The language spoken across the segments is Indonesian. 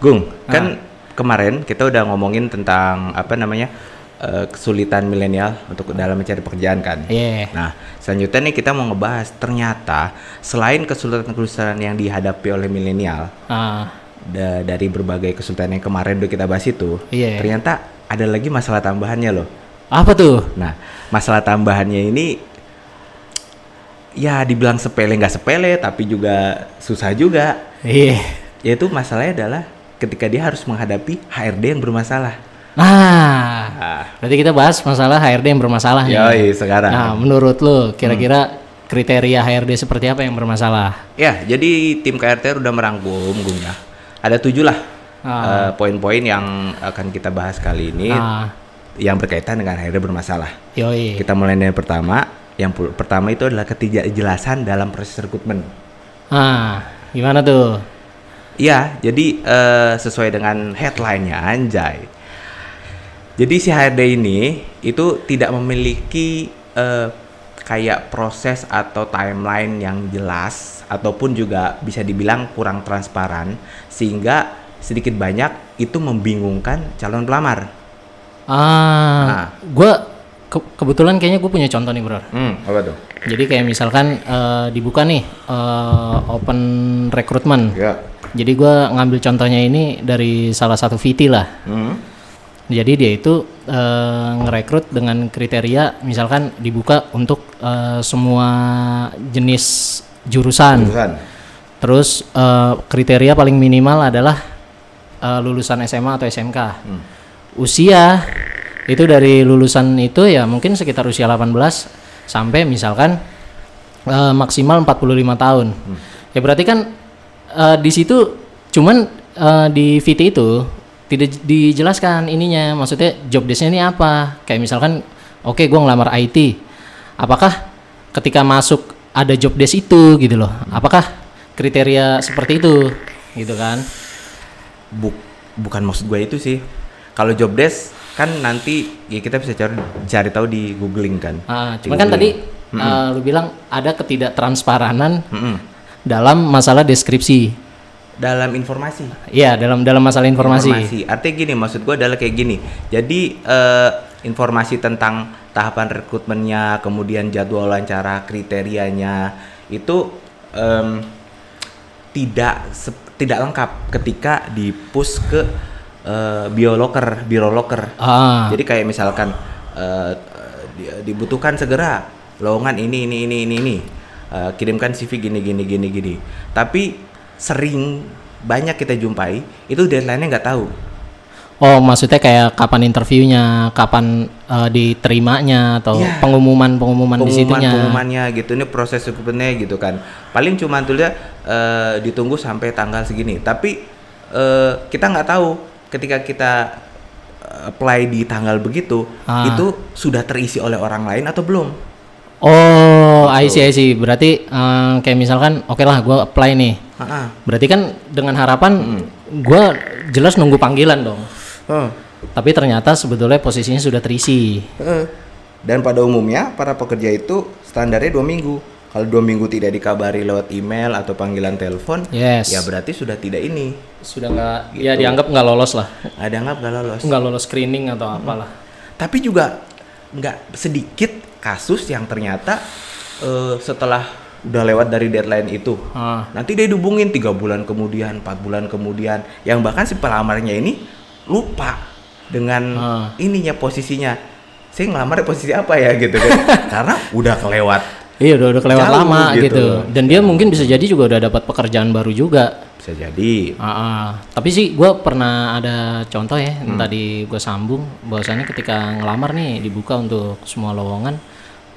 Gung, kan kemarin kita udah ngomongin tentang apa namanya kesulitan milenial untuk dalam mencari pekerjaan kan. Iya. Nah, selanjutnya nih kita mau ngebahas ternyata selain kesulitan-kesulitan yang dihadapi oleh milenial dari berbagai kesulitan yang kemarin udah kita bahas itu, ternyata ada lagi masalah tambahannya loh. Apa tuh? Nah, masalah tambahannya ini ya dibilang sepele nggak sepele, tapi juga susah juga. Iya. Yaitu masalahnya adalah ketika dia harus menghadapi HRD yang bermasalah. Berarti kita bahas masalah HRD yang bermasalah nih. Yoi, sekarang. Nah, menurut lo kira-kira kriteria HRD seperti apa yang bermasalah? Ya, jadi tim KRTR udah merangkum, Gung ya. Ada 7 lah poin-poin yang akan kita bahas kali ini yang berkaitan dengan HRD bermasalah. Yoi. Kita mulai dari pertama. Yang pertama itu adalah ketidakjelasan dalam proses rekrutmen. Gimana tuh? Iya, jadi sesuai dengan headline-nya, anjay. Jadi si HRD ini itu tidak memiliki kayak proses atau timeline yang jelas ataupun juga bisa dibilang kurang transparan sehingga sedikit banyak itu membingungkan calon pelamar. Gue kebetulan kayaknya gue punya contoh nih bro. Apa tuh? Jadi kayak misalkan dibuka nih open recruitment. Ya. Jadi gue ngambil contohnya ini dari salah satu VT lah. Jadi dia itu ngerekrut dengan kriteria misalkan dibuka untuk semua jenis jurusan. Terus kriteria paling minimal adalah lulusan SMA atau SMK. Usia itu dari lulusan itu ya mungkin sekitar usia 18 sampai misalkan maksimal 45 tahun. Ya berarti kan di situ cuman di VT itu tidak dijelaskan ininya, maksudnya job desk-nya ini apa. Kayak misalkan oke, gue ngelamar IT. Apakah ketika masuk ada job desk itu gitu loh. Apakah kriteria seperti itu gitu kan? Bukan maksud gue itu sih. Kalau job desk kan nanti ya kita bisa cari tahu di googling kan. Cuman kan tadi lu bilang ada ketidaktransparanan dalam masalah deskripsi. Dalam informasi. Iya, dalam masalah informasi. Artinya gini, maksud gue adalah kayak gini. Jadi informasi tentang tahapan rekrutmennya, kemudian jadwal wawancara, kriterianya itu tidak lengkap ketika di-push ke biro loker. Jadi kayak misalkan dibutuhkan segera lowongan ini. Kirimkan CV gini. Tapi sering banyak kita jumpai itu deadline-nya nggak tahu. Oh, maksudnya kayak kapan interviewnya, kapan diterimanya atau pengumuman di situnya. Pengumumannya gitu, ini proses rekrutmennya gitu kan. Paling cuma tulisnya ditunggu sampai tanggal segini. Tapi kita nggak tahu ketika kita apply di tanggal begitu itu sudah terisi oleh orang lain atau belum. Oh, I see. Berarti kayak misalkan oke lah gue apply nih. Berarti kan dengan harapan gue jelas nunggu panggilan dong. Tapi ternyata sebetulnya posisinya sudah terisi. Dan pada umumnya para pekerja itu standarnya 2 minggu. Kalau 2 minggu tidak dikabari lewat email atau panggilan telepon, ya berarti sudah tidak ini. Sudah nggak, gitu. Ya dianggap nggak lolos lah. Dianggap nggak lolos. Nggak lolos screening atau apalah. Tapi juga nggak sedikit kasus yang ternyata setelah udah lewat dari deadline itu, nanti dia dihubungin 3 bulan kemudian, 4 bulan kemudian, yang bahkan si pelamarnya ini lupa dengan ininya posisinya. Saya ngelamar posisi apa ya gitu kan? Karena udah kelewat. Iya, udah kelewat lama gitu. Dan dia mungkin bisa jadi juga udah dapat pekerjaan baru juga. Bisa jadi. Tapi sih gue pernah ada contoh ya, tadi gue sambung bahwasannya ketika ngelamar nih dibuka untuk semua lowongan,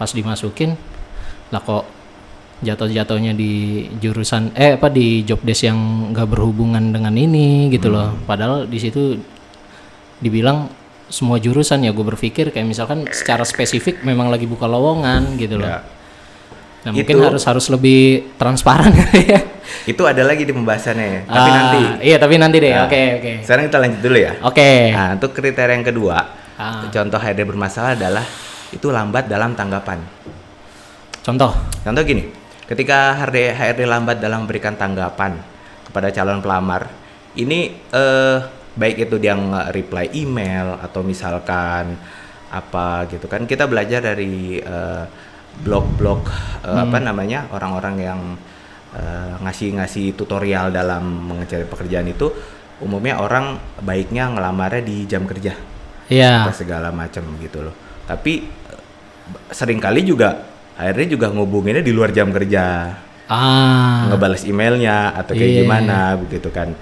pas dimasukin lah kok jatuhnya di jurusan di job desk yang nggak berhubungan dengan ini gitu loh. Padahal di situ dibilang semua jurusan. Ya gue berpikir kayak misalkan secara spesifik memang lagi buka lowongan gitu loh. Nah, mungkin harus lebih transparan ya. Itu ada lagi di pembahasannya. Tapi nanti. Iya, tapi nanti deh. Oke. Sekarang kita lanjut dulu ya. Oke. Nah, untuk kriteria yang kedua, contoh HRD bermasalah adalah itu lambat dalam tanggapan. Contoh gini, ketika HRD lambat dalam memberikan tanggapan kepada calon pelamar, ini baik itu dia nge-reply email atau misalkan apa gitu kan, kita belajar dari blog-blog apa namanya, orang-orang yang ngasih tutorial dalam mencari pekerjaan itu, umumnya orang baiknya ngelamarnya di jam kerja. Iya. Apa segala macam gitu loh. Tapi seringkali juga akhirnya juga ngubunginnya di luar jam kerja. Ngebales emailnya atau kayak gimana begitu kan.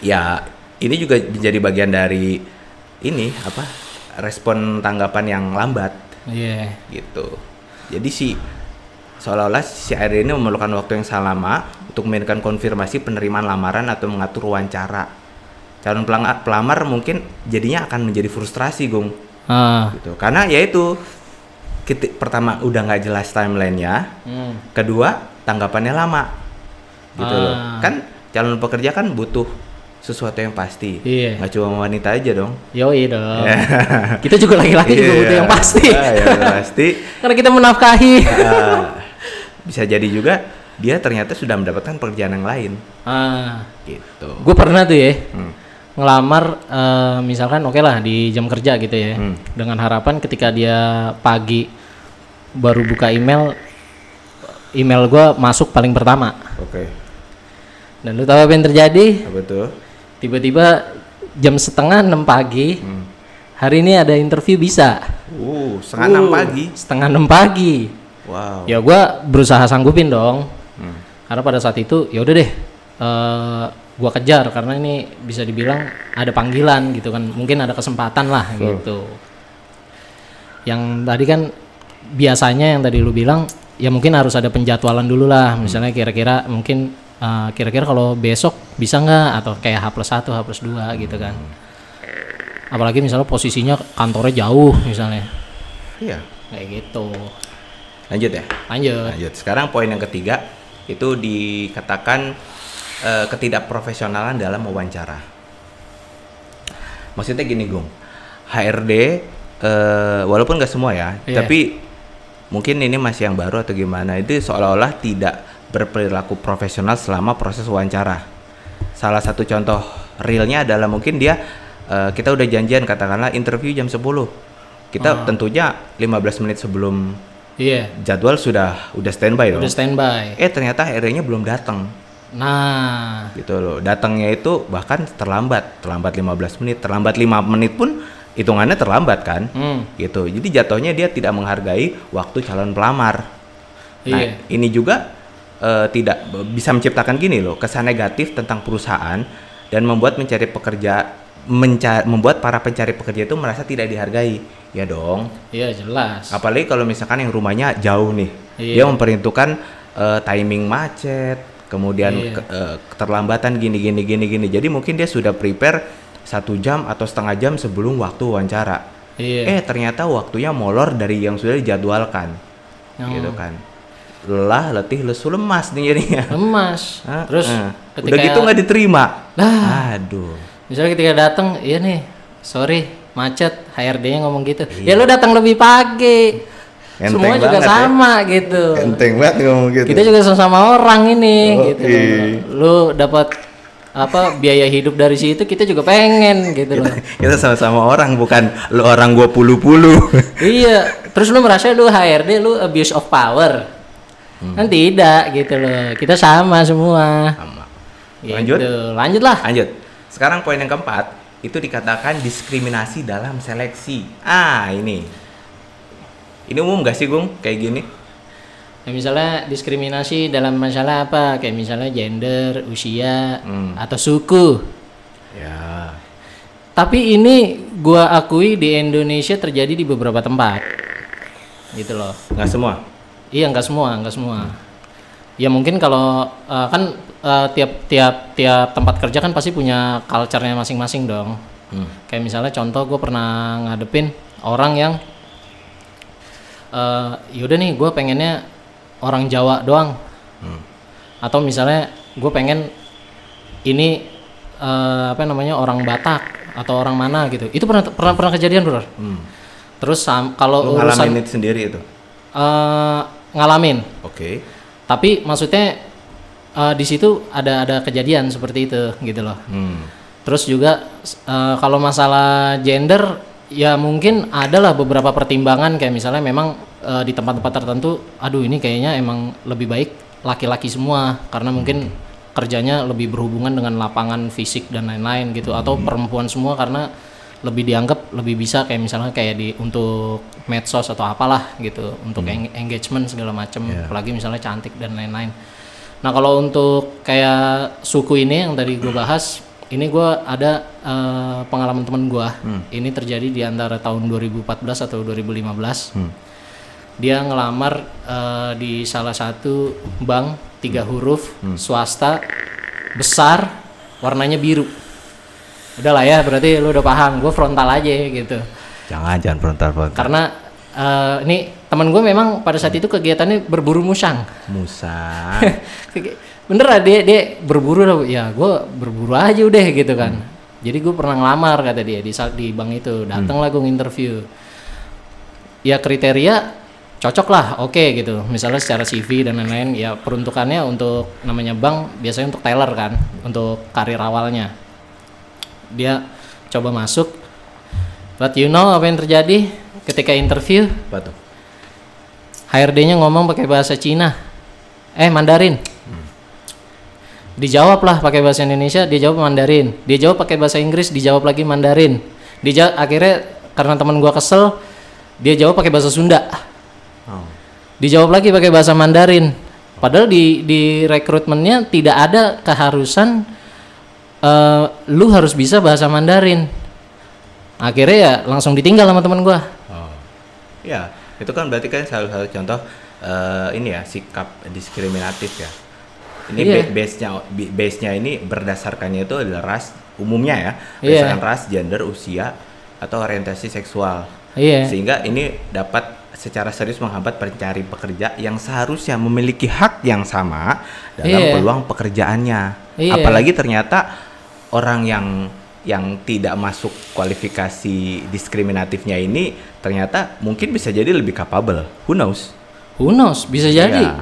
Ya ini juga menjadi bagian dari ini apa, respon tanggapan yang lambat. Gitu. Jadi seolah-olah si ARD ini memerlukan waktu yang sangat lama untuk memberikan konfirmasi penerimaan lamaran atau mengatur wawancara. Calon pelamar mungkin jadinya akan menjadi frustrasi, Gung. Gitu. Karena yaitu pertama udah nggak jelas timelinenya, kedua tanggapannya lama, gitu loh. Kan calon pekerja kan butuh sesuatu yang pasti, nggak cuma wanita aja dong. Yoi dong. Kita juga laki-laki juga butuh yang pasti. Yang pasti. Karena kita menafkahi. Bisa jadi juga dia ternyata sudah mendapatkan pekerjaan yang lain. Gitu. Gue pernah tuh ya. Ngelamar misalkan oke lah di jam kerja gitu ya, dengan harapan ketika dia pagi baru buka email gue masuk paling pertama. Dan lu tahu apa yang terjadi? Apa tuh? Tiba-tiba jam 5:30 pagi, hari ini ada interview bisa. 5:30 pagi? 5:30 pagi. Wow. Ya gue berusaha sanggupin dong, karena pada saat itu ya udah deh, gua kejar karena ini bisa dibilang ada panggilan gitu kan, mungkin ada kesempatan lah gitu. Yang tadi kan biasanya yang tadi lu bilang ya mungkin harus ada penjadwalan dulu lah, misalnya kira-kira mungkin kira-kira kalau besok bisa nggak, atau kayak H+1, H+2 gitu kan. Apalagi misalnya posisinya kantornya jauh misalnya. Iya. Kayak gitu. Lanjut ya? Lanjut. Sekarang poin yang ketiga itu dikatakan ketidakprofesionalan dalam wawancara. Maksudnya gini, Gung. HRD walaupun nggak semua ya, tapi mungkin ini masih yang baru atau gimana, itu seolah-olah tidak berperilaku profesional selama proses wawancara. Salah satu contoh realnya adalah mungkin dia kita udah janjian katakanlah interview jam 10. Kita tentunya 15 menit sebelum jadwal udah standby dong. Ternyata HRD-nya belum datang. Nah, gitu loh. Datangnya itu bahkan terlambat 15 menit, terlambat 5 menit pun hitungannya terlambat kan. Gitu. Jadi jatuhnya dia tidak menghargai waktu calon pelamar. Nah, ini juga tidak bisa menciptakan gini loh, kesan negatif tentang perusahaan dan membuat membuat para pencari pekerja itu merasa tidak dihargai. Ya dong. Iya, jelas. Apalagi kalau misalkan yang rumahnya jauh nih. Dia memperhitungkan timing macet, kemudian keterlambatan gini. Jadi mungkin dia sudah prepare 1 jam atau setengah jam sebelum waktu wawancara. Ternyata waktunya molor dari yang sudah dijadwalkan. Gitu kan. Lelah, letih, lesu, lemas nih jadinya. Lemas. Terus ketika udah gitu nggak diterima. Aduh. Misalnya ketika datang, iya nih, sorry macet, HRD-nya ngomong gitu. Ya lu datang lebih pagi. Semua juga sama gitu. Enteng banget ngomong gitu. Kita juga sama-sama orang ini gitu. Lu dapat biaya hidup dari situ, kita juga pengen gitu loh. Kita sama-sama orang, bukan lu orang gua pulu-pulu. Iya, terus lu merasa lu HRD, lu abuse of power. Kan tidak gitu loh. Kita sama semua. Sama. Gitu. Lanjut. Sekarang poin yang keempat, itu dikatakan diskriminasi dalam seleksi. Ini umum gak sih, Gung, kayak gini? Ya, misalnya diskriminasi dalam masalah apa? Kayak misalnya gender, usia, atau suku. Ya. Tapi ini gua akui di Indonesia terjadi di beberapa tempat. Gitu loh. Nggak semua? Iya, nggak semua. Ya mungkin kalau kan tiap tempat kerja kan pasti punya culture-nya masing-masing dong. Kayak misalnya contoh gue pernah ngadepin orang yang yaudah nih gue pengennya orang Jawa doang. Atau misalnya gue pengen ini orang Batak atau orang mana gitu. Itu pernah kejadian, Bro. Terus kalau urusan ngalamin itu sendiri itu? Ngalamin. Oke. Tapi maksudnya di situ ada kejadian seperti itu gitu loh. Terus juga kalau masalah gender ya mungkin adalah beberapa pertimbangan kayak misalnya memang di tempat-tempat tertentu, aduh ini kayaknya emang lebih baik laki-laki semua karena mungkin kerjanya lebih berhubungan dengan lapangan fisik dan lain-lain gitu, atau perempuan semua karena lebih dianggap lebih bisa kayak misalnya kayak untuk medsos atau apalah gitu, untuk engagement segala macam, apalagi misalnya cantik dan lain-lain. Nah kalau untuk kayak suku ini yang tadi gue bahas, ini gue ada pengalaman temen gue, ini terjadi di antara tahun 2014 atau 2015. Dia ngelamar di salah satu bank 3 huruf swasta besar, warnanya biru. Udah lah ya, berarti lu udah paham, gue frontal aja gitu. Jangan frontal. Karena ini teman gue memang pada saat itu kegiatannya berburu musang. Bener lah, dia berburu lah, ya gue berburu aja udah gitu kan. Jadi gue pernah ngelamar kata dia di bank itu, datang lah gue nginterview. Ya kriteria cocok lah, oke gitu. Misalnya secara CV dan lain-lain, ya peruntukannya untuk namanya bank biasanya untuk teller kan, untuk karir awalnya. Dia coba masuk, but you know apa yang terjadi ketika interview? Apa tuh? HRD-nya ngomong pakai bahasa Cina, Mandarin. Dijawab lah pakai bahasa Indonesia, dia jawab Mandarin. Dia jawab pakai bahasa Inggris, dijawab lagi Mandarin. Akhirnya karena teman gua kesel, dia jawab pakai bahasa Sunda. Dijawab lagi pakai bahasa Mandarin. Padahal di rekrutmennya tidak ada keharusan lu harus bisa bahasa Mandarin. Akhirnya ya langsung ditinggal sama teman gua. Ya, itu kan berarti kan salah satu contoh ini ya, sikap diskriminatif ya. Ini base-nya ini berdasarkannya itu adalah ras umumnya ya, berdasarkan ras, gender, usia atau orientasi seksual. Sehingga ini dapat secara serius menghambat pencari pekerja yang seharusnya memiliki hak yang sama dalam peluang pekerjaannya. Apalagi ternyata orang yang tidak masuk kualifikasi diskriminatifnya ini ternyata mungkin bisa jadi lebih capable. Who knows, bisa jadi.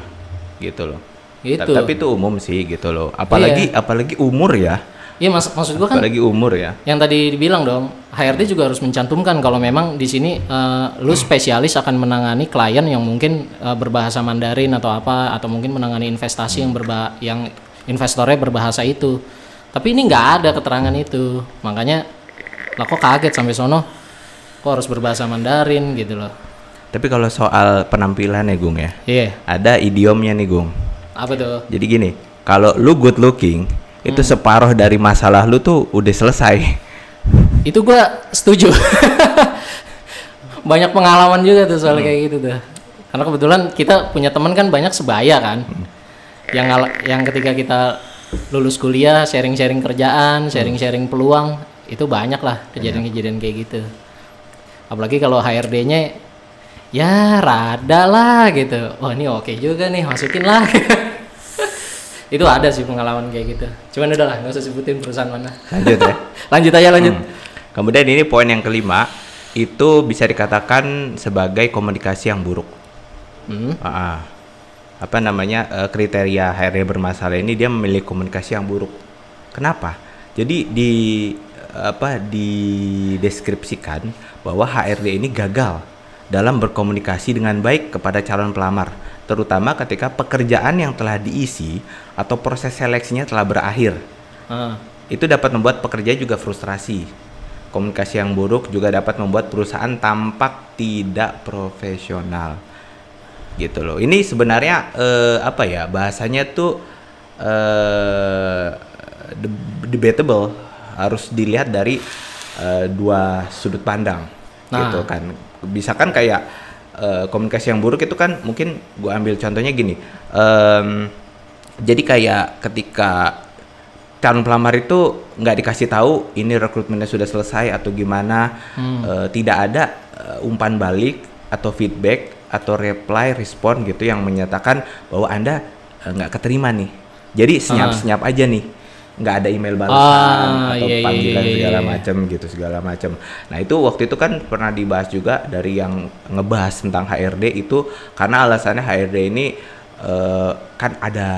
Gitu loh. Gitu. Tapi itu umum sih gitu loh. Apalagi umur ya. Iya, maksud gua kan apalagi umur ya. Yang tadi dibilang dong, HRD juga harus mencantumkan kalau memang di sini lu spesialis akan menangani klien yang mungkin berbahasa Mandarin atau apa, atau mungkin menangani investasi yang investornya berbahasa itu. Tapi ini nggak ada keterangan itu. Makanya lah kok kaget sampai sono kok harus berbahasa Mandarin gitu loh. Tapi kalau soal penampilan ya Gung ya. Ada idiomnya nih Gung. Apa tuh? Jadi gini, kalau lu good looking, itu separuh dari masalah lu tuh udah selesai. Itu gua setuju. Banyak pengalaman juga tuh soal kayak gitu tuh. Karena kebetulan kita punya teman kan banyak sebaya kan. Yang ketika kita lulus kuliah, sharing-sharing kerjaan, sharing-sharing peluang, itu banyak lah kejadian-kejadian kayak gitu. Apalagi kalau HRD-nya ya rada lah gitu. Oh ini oke juga nih, masukin lah. Itu ada sih pengalaman kayak gitu. Cuman udah lah, nggak usah sebutin perusahaan mana. Lanjut ya. lanjut. Kemudian ini poin yang kelima, itu bisa dikatakan sebagai komunikasi yang buruk. Kriteria HRD bermasalah ini dia memiliki komunikasi yang buruk. Kenapa? Jadi dideskripsikan bahwa HRD ini gagal dalam berkomunikasi dengan baik kepada calon pelamar, terutama ketika pekerjaan yang telah diisi atau proses seleksinya telah berakhir. Itu dapat membuat pekerja juga frustrasi. Komunikasi yang buruk juga dapat membuat perusahaan tampak tidak profesional. Gitu loh. Ini sebenarnya bahasanya tuh debatable, harus dilihat dari dua sudut pandang. Gitu kan. Bisa kan kayak komunikasi yang buruk itu kan mungkin gue ambil contohnya gini. Jadi kayak ketika calon pelamar itu nggak dikasih tahu ini rekrutmennya sudah selesai atau gimana, tidak ada umpan balik atau feedback atau reply respon gitu yang menyatakan bahwa Anda nggak keterima nih. Jadi senyap aja nih, nggak ada email balasan atau panggilan segala macam. Nah itu waktu itu kan pernah dibahas juga dari yang ngebahas tentang HRD itu karena alasannya HRD ini kan ada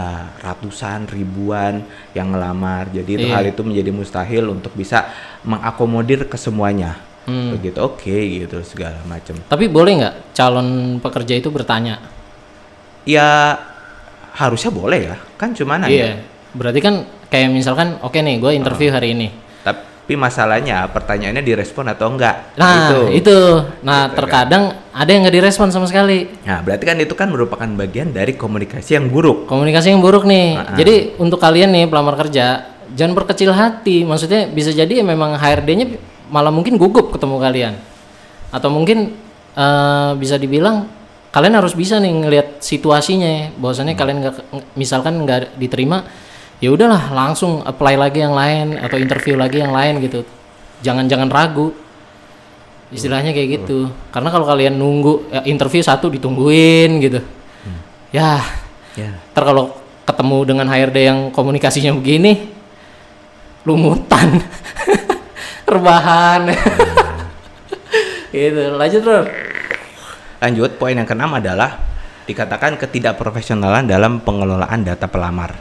ratusan ribuan yang ngelamar, jadi itu Iya. hal itu menjadi mustahil untuk bisa mengakomodir ke semuanya. Begitu, oke gitu segala macam. Tapi boleh nggak calon pekerja itu bertanya? Ya harusnya boleh ya, kan cuma nanya. Iya. Berarti kan kayak misalkan, oke nih, gue interview hari ini. Tapi masalahnya pertanyaannya direspon atau enggak? Nah, itu. Nah, terkadang ada yang nggak direspon sama sekali. Nah, berarti kan itu kan merupakan bagian dari komunikasi yang buruk. Komunikasi yang buruk nih. Jadi untuk kalian nih pelamar kerja, jangan berkecil hati. Maksudnya bisa jadi ya memang HRD-nya malah mungkin gugup ketemu kalian. Atau mungkin bisa dibilang kalian harus bisa nih ngelihat situasinya. Bahwasannya kalian misalkan nggak diterima, ya udahlah langsung apply lagi yang lain atau interview lagi yang lain gitu. Jangan ragu. Istilahnya kayak gitu. Karena kalau kalian nunggu interview satu ditungguin gitu. Ya. Ntar kalau ketemu dengan HRD yang komunikasinya begini, lumutan. Rebahan. Gitu. Lanjut, Bro. Lanjut, poin yang keenam adalah dikatakan ketidakprofesionalan dalam pengelolaan data pelamar.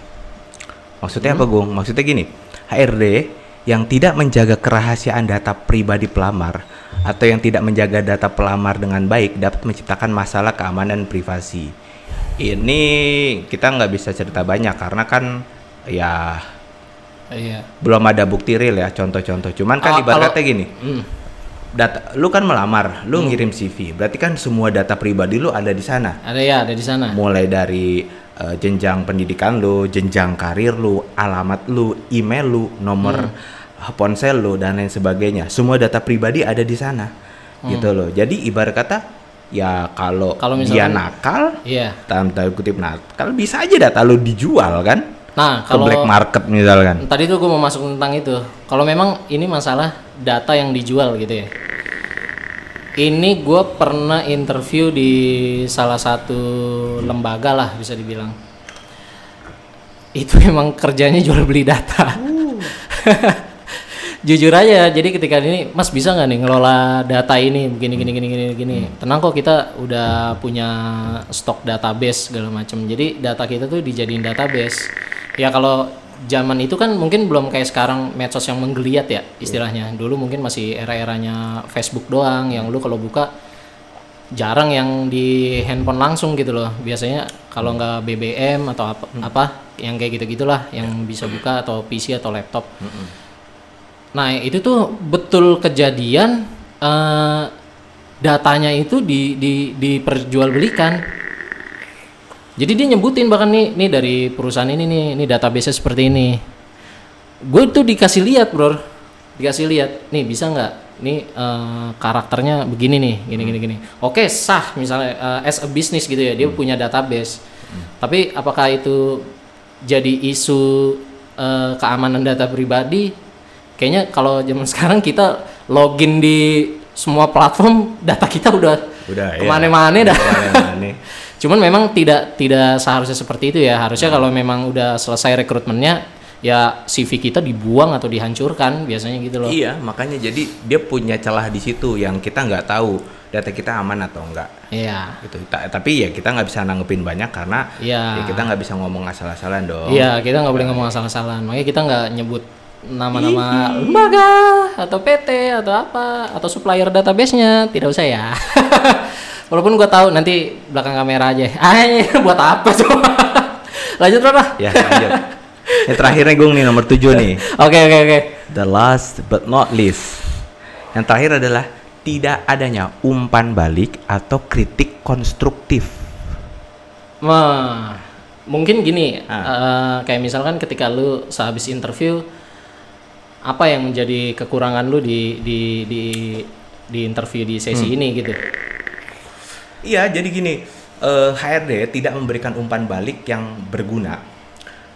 Maksudnya apa, Gung? Maksudnya gini, HRD yang tidak menjaga kerahasiaan data pribadi pelamar atau yang tidak menjaga data pelamar dengan baik dapat menciptakan masalah keamanan privasi. Ini kita nggak bisa cerita banyak karena kan ya belum ada bukti real ya, contoh-contoh. Cuman kan ibaratnya gini, data, lu kan melamar, lu ngirim CV, berarti kan semua data pribadi lu ada di sana. Ada di sana. Mulai dari jenjang pendidikan lu, jenjang karir lu, alamat lu, email lu, nomor ponsel lu dan lain sebagainya. Semua data pribadi ada di sana. Gitu loh. Jadi ibarat kata ya kalau dia nakal, dalam tanda kutip nakal, bisa aja data lu dijual kan? Nah, ke black market misalkan. Tadi tuh gue mau masuk tentang itu. Kalau memang ini masalah data yang dijual gitu ya. Ini gue pernah interview di salah satu lembaga lah bisa dibilang. Itu emang kerjanya jual beli data. Jujur aja, jadi ketika ini, Mas bisa nggak nih ngelola data ini begini. Tenang kok, kita udah punya stok database segala macam. Jadi data kita tuh dijadiin database. Ya kalau zaman itu kan mungkin belum kayak sekarang medsos yang menggeliat ya istilahnya. Dulu mungkin masih era-eranya Facebook doang yang lu kalau buka jarang yang di handphone langsung gitu loh. Biasanya kalau nggak BBM atau apa yang kayak gitu-gitulah yang bisa buka atau PC atau laptop. Nah, itu tuh betul kejadian datanya itu diperjualbelikan. Jadi dia nyebutin bahkan nih dari perusahaan ini database seperti ini. Gue tuh dikasih lihat, Bro. Nih bisa nggak? Nih karakternya begini nih, gini. Oke, sah misalnya as a business gitu ya, dia punya database. Tapi apakah itu jadi isu keamanan data pribadi? Kayaknya kalau zaman sekarang kita login di semua platform, data kita udah kemana-mana dah. Cuman memang tidak seharusnya seperti itu ya. Harusnya kalau memang udah selesai rekrutmennya, ya CV kita dibuang atau dihancurkan biasanya gitu loh. Iya, makanya jadi dia punya celah di situ yang kita nggak tahu data kita aman atau enggak. Iya. Gitu. Tapi ya kita nggak bisa nanggepin banyak karena ya kita nggak bisa ngomong asal-asalan dong. Iya, kita nggak boleh ngomong asal-asalan. Makanya kita nggak nyebut nama-nama lembaga atau PT atau apa atau supplier database-nya, tidak usah ya. Walaupun gue tahu nanti belakang kamera aja. Buat apa coba? Lanjut berapa? Ya, lanjut. Yang terakhirnya gue nih nomor 7 nih. Oke. The last but not least. Yang terakhir adalah tidak adanya umpan balik atau kritik konstruktif. Mungkin gini, kayak misalkan ketika lu sehabis interview, apa yang menjadi kekurangan lu di interview di sesi ini gitu? Iya, jadi gini, HRD tidak memberikan umpan balik yang berguna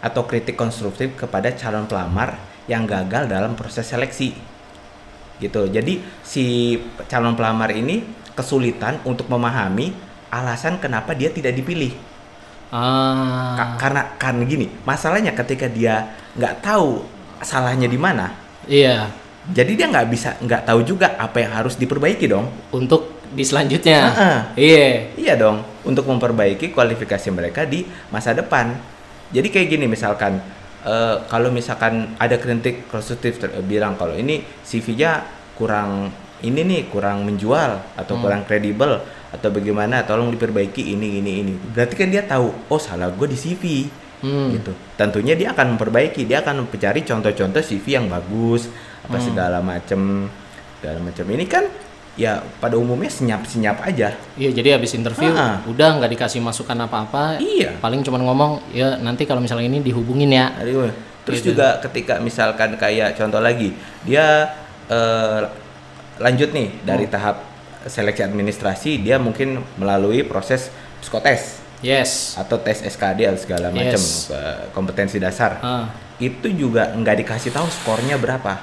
atau kritik konstruktif kepada calon pelamar yang gagal dalam proses seleksi. Gitu. Jadi si calon pelamar ini kesulitan untuk memahami alasan kenapa dia tidak dipilih. Karena gini, masalahnya ketika dia nggak tahu salahnya di mana. Iya. Jadi dia nggak tahu juga apa yang harus diperbaiki dong. Untuk di selanjutnya. Iya dong. untuk memperbaiki kualifikasi mereka di masa depan. Jadi kayak gini misalkan, kalau misalkan ada kritik konstruktif bilang kalau ini CV-nya kurang ini nih, kurang menjual atau kurang kredibel atau bagaimana, tolong diperbaiki ini. Berarti kan dia tahu, oh salah gue di CV. Gitu. Tentunya dia akan memperbaiki, dia akan mencari contoh-contoh CV yang bagus, apa segala macam. Ini kan ya pada umumnya senyap aja. Iya, jadi habis interview udah nggak dikasih masukan apa-apa. Iya. Paling cuma ngomong ya nanti kalau misalnya ini dihubungin ya. Terus gitu. juga ketika misalkan kayak contoh lagi, dia lanjut nih dari tahap seleksi administrasi, dia mungkin melalui proses psikotes. Yes. Atau tes SKD atau segala macam kompetensi dasar. Itu juga nggak dikasih tahu skornya berapa,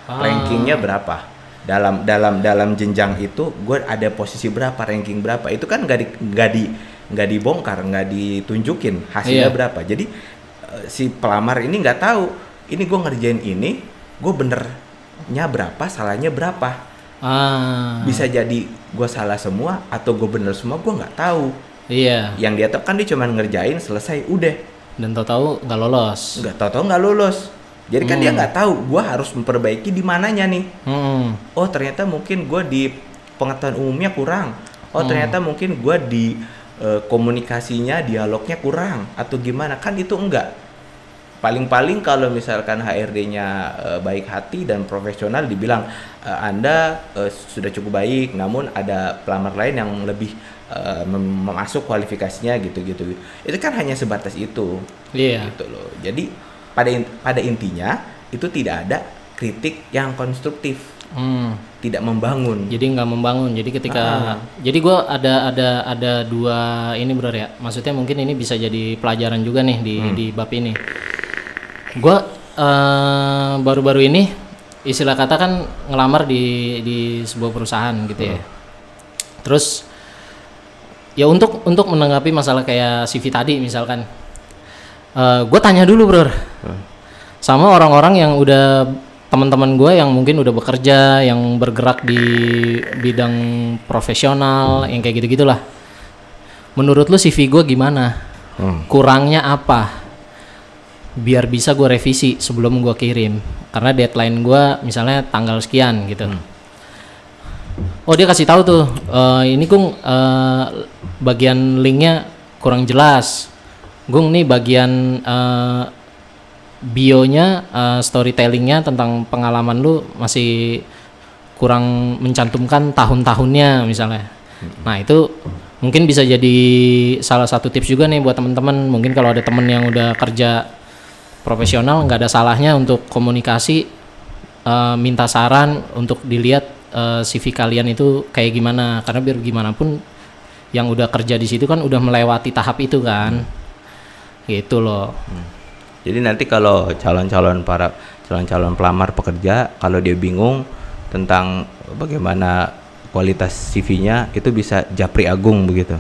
rankingnya berapa. Dalam jenjang itu gue ada posisi berapa, ranking berapa, itu kan nggak dibongkar, nggak ditunjukin hasilnya berapa. Jadi si pelamar ini nggak tahu ini gue ngerjain ini gue benernya berapa, salahnya berapa. Bisa jadi gue salah semua atau gue bener semua, gue nggak tahu. Iya. Yang dia tahu kan dia cuma ngerjain selesai udah. Dan tahu-tahu nggak lolos. Nggak lulus. Jadi kan dia nggak tahu gue harus memperbaiki di mananya nih. Oh ternyata mungkin gue di pengetahuan umumnya kurang. Oh ternyata mungkin gue di komunikasinya, dialognya kurang atau gimana, kan itu enggak. Paling-paling kalau misalkan HRD-nya baik hati dan profesional dibilang Anda sudah cukup baik, namun ada pelamar lain yang lebih masuk kualifikasinya gitu-gitu. Itu kan hanya sebatas itu. Iya. Gitu loh. Jadi pada intinya itu tidak ada kritik yang konstruktif, tidak membangun. Jadi nggak membangun. Jadi ketika jadi gue ada dua ini bro ya. Maksudnya mungkin ini bisa jadi pelajaran juga nih di bab ini. Gue baru-baru ini istilah kata kan ngelamar di sebuah perusahaan gitu ya. Terus ya untuk menanggapi masalah kayak CV tadi misalkan, gue tanya dulu bro sama orang-orang yang udah teman-teman gue yang mungkin udah bekerja, yang bergerak di bidang profesional, yang kayak gitu-gitulah. Menurut lu CV gue gimana? Kurangnya apa? Biar bisa gue revisi sebelum gue kirim. Karena deadline gue misalnya tanggal sekian gitu. Oh dia kasih tahu tuh, ini Gung bagian linknya kurang jelas. Gung nih bagian bionya, storytellingnya tentang pengalaman lu masih kurang mencantumkan tahun-tahunnya misalnya. Nah itu mungkin bisa jadi salah satu tips juga nih buat teman-teman. Mungkin kalau ada temen yang udah kerja profesional, nggak ada salahnya untuk komunikasi, minta saran untuk dilihat CV kalian itu kayak gimana. Karena biar gimana pun yang udah kerja di situ kan udah melewati tahap itu kan. Gitu loh. Jadi nanti kalau calon-calon pelamar pekerja, kalau dia bingung tentang bagaimana kualitas CV-nya, itu bisa japri Agung begitu.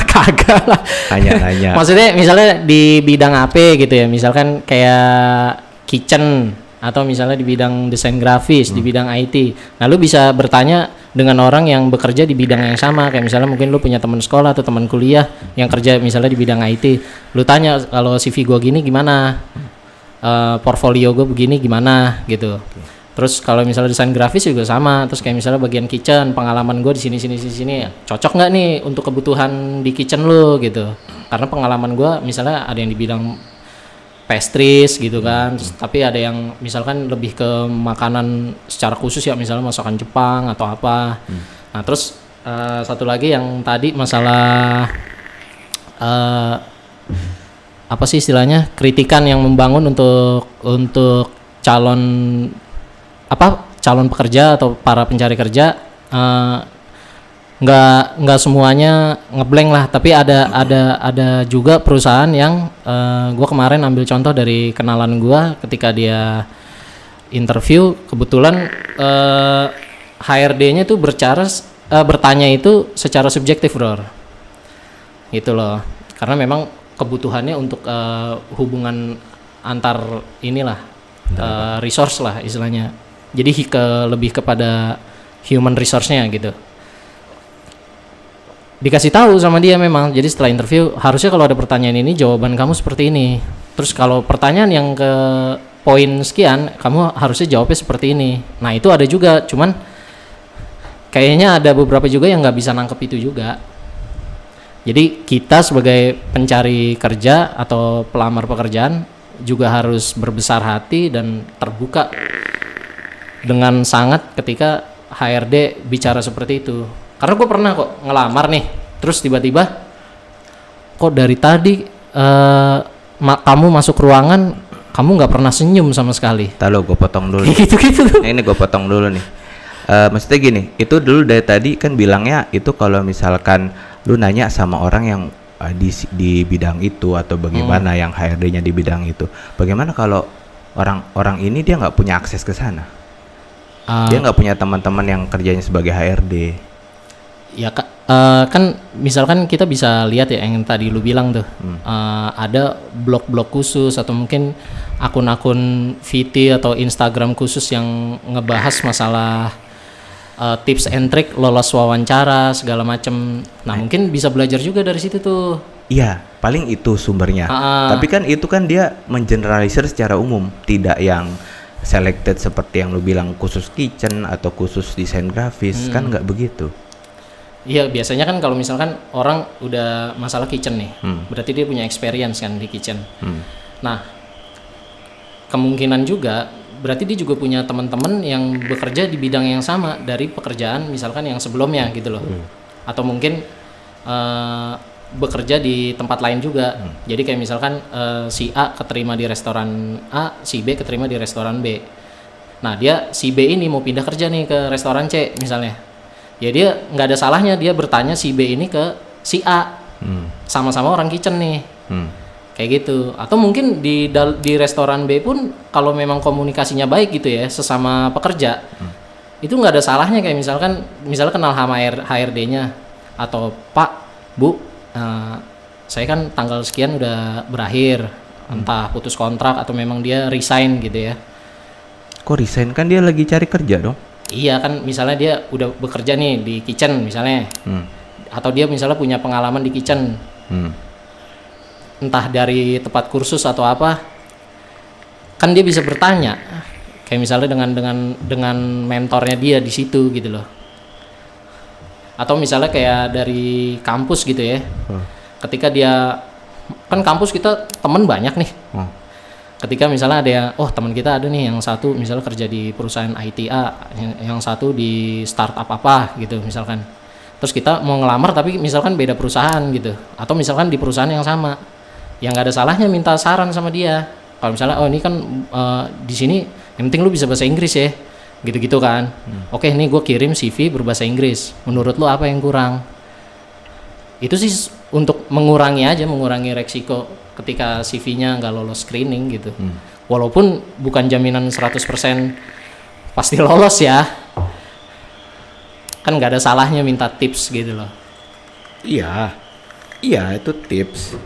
Kagak lah. Nanya-nanya. Maksudnya misalnya di bidang apa gitu ya, misalkan kayak kitchen atau misalnya di bidang desain grafis, di bidang IT. Nah lu bisa bertanya dengan orang yang bekerja di bidang yang sama, kayak misalnya mungkin lu punya teman sekolah atau teman kuliah yang kerja misalnya di bidang IT. Lu tanya kalau CV gua gini gimana, portfolio gua begini gimana gitu. Terus kalau misalnya desain grafis juga sama. Terus kayak misalnya bagian kitchen, pengalaman gua di sini cocok nggak nih untuk kebutuhan di kitchen lu gitu. Karena pengalaman gua misalnya ada yang di bidang pastries gitu kan, terus, tapi ada yang misalkan lebih ke makanan secara khusus ya, misalnya masakan Jepang atau apa. Nah terus satu lagi yang tadi masalah apa sih istilahnya, kritikan yang membangun untuk calon pekerja atau para pencari kerja. Nggak semuanya ngeblank lah, tapi ada juga perusahaan yang gue kemarin ambil contoh dari kenalan gue. Ketika dia interview, kebetulan HRD-nya tuh bertanya itu secara subjektif bro, gitu loh. Karena memang kebutuhannya untuk hubungan antar inilah resource lah istilahnya. Jadi lebih kepada human resource-nya gitu. dikasih tahu sama dia memang. Jadi setelah interview harusnya kalau ada pertanyaan ini jawaban kamu seperti ini. Terus kalau pertanyaan yang ke poin sekian kamu harusnya jawabnya seperti ini. Nah itu ada juga, cuman kayaknya ada beberapa juga yang nggak bisa nangkep itu juga. Jadi kita sebagai pencari kerja atau pelamar pekerjaan juga harus berbesar hati dan terbuka dengan sangat ketika HRD bicara seperti itu. Karena gue pernah kok ngelamar nih, terus tiba-tiba kok dari tadi kamu masuk ruangan kamu nggak pernah senyum sama sekali. Tahu, gue potong dulu. Gitu-gitu. Nah, ini gue potong dulu nih. Maksudnya gini, itu dulu dari tadi kan bilangnya itu kalau misalkan lu nanya sama orang yang di bidang itu atau bagaimana yang HRD-nya di bidang itu, bagaimana kalau orang ini dia nggak punya akses ke sana, dia nggak punya teman-teman yang kerjanya sebagai HRD. Ya kan misalkan kita bisa lihat ya yang tadi lu bilang tuh, ada blog-blog khusus atau mungkin akun-akun VT atau Instagram khusus yang ngebahas masalah tips and trick lolos wawancara segala macem. Nah mungkin bisa belajar juga dari situ tuh. Iya, paling itu sumbernya. Tapi kan itu kan dia mengeneralisir secara umum, tidak yang selected seperti yang lu bilang khusus kitchen atau khusus desain grafis, kan nggak begitu. Iya, biasanya kan kalau misalkan orang udah masalah kitchen nih, berarti dia punya experience kan di kitchen. Nah, kemungkinan juga berarti dia juga punya teman-teman yang bekerja di bidang yang sama dari pekerjaan misalkan yang sebelumnya gitu loh. Atau mungkin bekerja di tempat lain juga. Jadi kayak misalkan si A keterima di restoran A, si B keterima di restoran B. Nah, si B ini mau pindah kerja nih ke restoran C misalnya. Ya dia nggak ada salahnya dia bertanya si B ini ke si A, sama-sama orang kitchen nih, kayak gitu. Atau mungkin di restoran B pun kalau memang komunikasinya baik gitu ya sesama pekerja, itu nggak ada salahnya kayak misalnya kenal sama HRD-nya atau Pak, Bu, saya kan tanggal sekian udah berakhir, entah putus kontrak atau memang dia resign gitu ya. Kok resign, kan dia lagi cari kerja dong? Iya kan, misalnya dia udah bekerja nih di kitchen misalnya, atau dia misalnya punya pengalaman di kitchen, entah dari tempat kursus atau apa, kan dia bisa bertanya, kayak misalnya dengan mentornya dia di situ gitu loh, atau misalnya kayak dari kampus gitu ya, ketika dia kan kampus kita temen banyak nih. Ketika misalnya ada yang, teman kita ada nih yang satu misalnya kerja di perusahaan ITA, yang satu di startup apa gitu misalkan. Terus kita mau ngelamar tapi misalkan beda perusahaan gitu, atau misalkan di perusahaan yang sama, yang nggak ada salahnya minta saran sama dia. Kalau misalnya, ini kan di sini yang penting lu bisa bahasa Inggris ya, gitu-gitu kan. Oke, nih gue kirim CV berbahasa Inggris. Menurut lu apa yang kurang? Itu sih untuk mengurangi resiko ketika CV-nya nggak lolos screening gitu. Walaupun bukan jaminan 100% pasti lolos ya. Kan nggak ada salahnya minta tips gitu loh. Iya itu tips.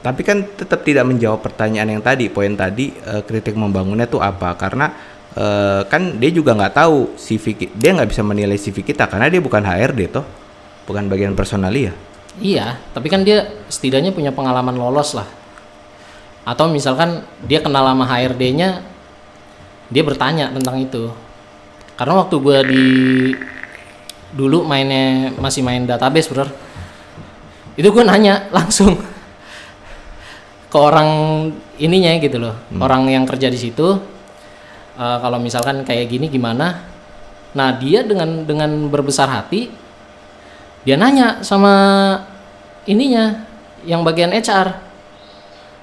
Tapi kan tetap tidak menjawab pertanyaan yang tadi, poin tadi, kritik membangunnya tuh apa? Karena kan dia juga nggak tahu dia nggak bisa menilai CV kita karena dia bukan HRD toh, bukan bagian personalia. Iya, tapi kan dia setidaknya punya pengalaman lolos lah. Atau misalkan dia kenal sama HRD-nya, dia bertanya tentang itu. Karena waktu gue dulu masih main database, bro. Itu gue nanya langsung ke orang ininya gitu loh, orang yang kerja di situ. Kalau misalkan kayak gini gimana? Nah dia dengan berbesar hati. Dia nanya sama ininya, yang bagian HR,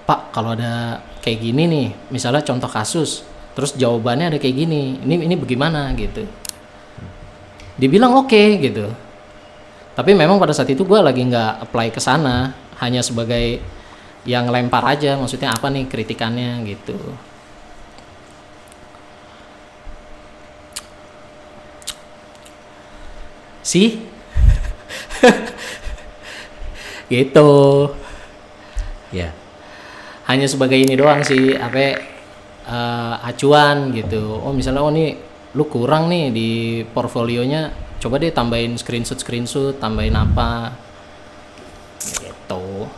Pak, kalau ada kayak gini nih, misalnya contoh kasus, terus jawabannya ada kayak gini, ini bagaimana gitu. Dia bilang oke gitu. Tapi memang pada saat itu gue lagi nggak apply ke sana, hanya sebagai yang lempar aja, maksudnya apa nih kritikannya gitu. Sih. Gitu ya, hanya sebagai ini doang sih, acuan gitu. Misalnya nih lu kurang nih di portfolionya coba deh tambahin screenshot, tambahin apa gitu.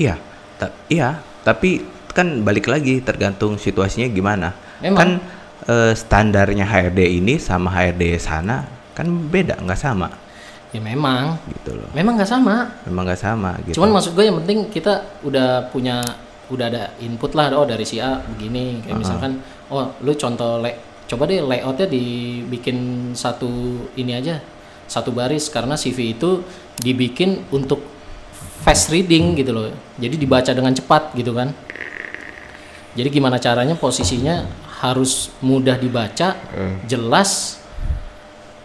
Iya, iya, tapi kan balik lagi tergantung situasinya gimana. Memang. Kan standarnya HRD ini sama HRD sana kan beda, nggak sama. Ya memang. Gitu loh. Memang nggak sama. Memang nggak sama. Gitu. Cuman maksud gue yang penting kita udah ada input lah, oh dari si A begini, kayak misalkan, oh lu coba deh layoutnya dibikin satu ini aja, satu baris, karena CV itu dibikin untuk fast reading gitu loh, jadi dibaca dengan cepat gitu kan. Jadi gimana caranya posisinya harus mudah dibaca, jelas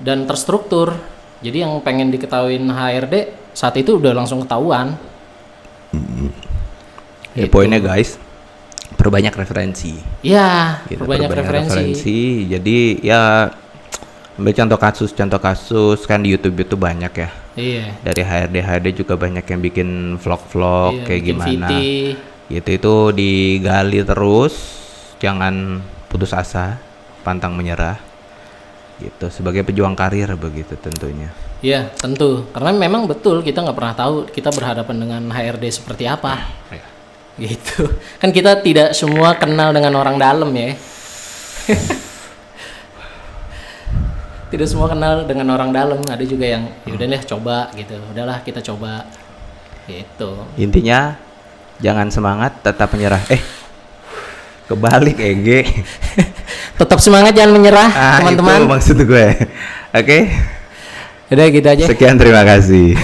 dan terstruktur. Jadi yang pengen diketahuin HRD saat itu udah langsung ketahuan. Ya poinnya guys, perbanyak referensi. Iya, Gitu, perbanyak referensi. Jadi ya ambil contoh kasus kan di YouTube itu banyak ya. Iya. Dari HRD juga banyak yang bikin vlog-vlog kayak bikin gimana. VT. Gitu itu digali terus, jangan putus asa, pantang menyerah. Gitu sebagai pejuang karir begitu tentunya. Iya, tentu. Karena memang betul kita nggak pernah tahu kita berhadapan dengan HRD seperti apa. Gitu. Kan kita tidak semua kenal dengan orang dalam ya. Tidak semua kenal dengan orang dalam. Ada juga yang yaudah deh coba gitu. Udahlah kita coba. Gitu. Intinya jangan semangat, tetap menyerah. Kebalik Ege. Tetap semangat, jangan menyerah, teman-teman. Itu maksud gue. Oke. Udah gitu aja. Sekian, terima kasih.